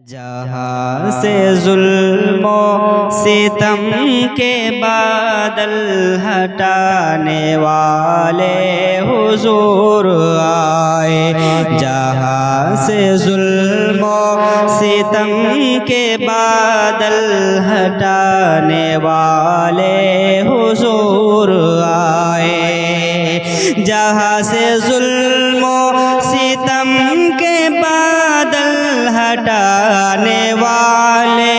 جہاں سے ظلم و ستم کے بادل ہٹانے والے حضور آئے، جہاں سے ظلم و ستم کے بادل ہٹانے والے حضور آئے، جہاں سے ظلم و ستم کے بادل ہٹانے والے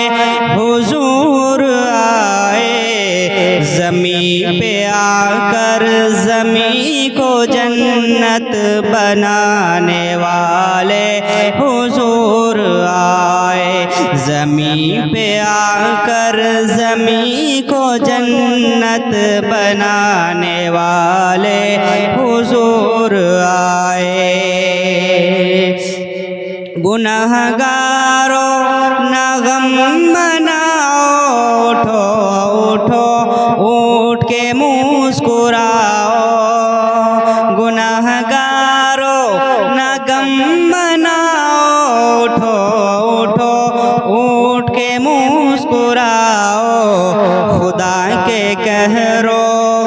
حضور آئے، زمین پہ آ کر زمین کو جنت بنانے والے حضور آئے، زمین پہ آ کر زمین کو جنت بنانے والے حضور آئے۔ گنہگارو نہ غم مناؤ، اٹھو اٹھو اٹھ کے مسکراؤ، گنہگارو نہ غم مناؤ، اٹھو اٹھو اٹھ کے مسکراؤ، خدا کے قہر و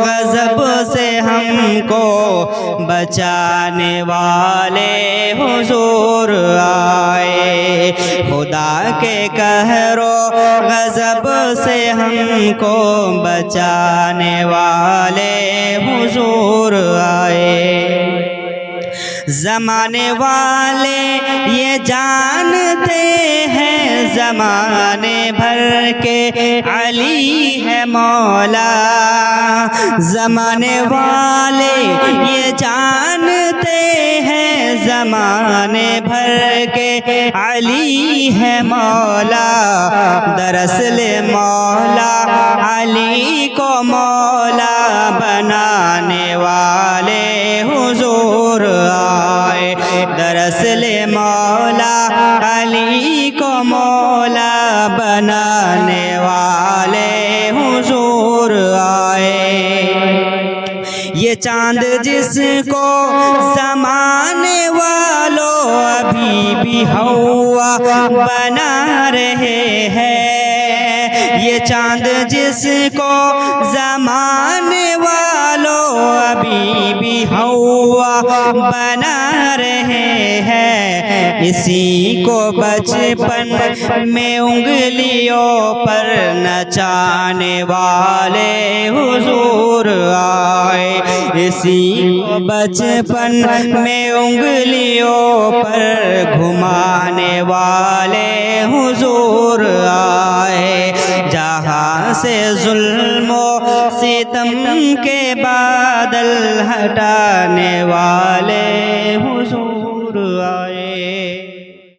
غضب سے ہم کو بچانے والے حضور آئے، خدا کے قہر و غضب سے ہم کو بچانے والے حضور آئے۔ زمانے والے یہ جانتے ہیں زمانے بھر کے علی ہے مولا، زمانے والے یہ جانتے ہیں زمانے بھر کے علی ہے مولا، دراصل مولا علی کو مولا بنانے والے حضور آئے، دراصل مولا علی کو مولا بنانے والے حضور آئے۔ یہ چاند جس کو زمانے والوں ابھی بھی ہوا بنا رہے ہیں، یہ چاند جس کو زمانے والوں ابھی بھی ہوا بنا رہے ہیں، اسی کو بچپن میں انگلیوں پر نچانے والے حضور آئے، اسی کو بچپن میں انگلیوں پر گھمانے والے حضور آئے، جہاں سے ظلم و ستم کے بادل ہٹانے والے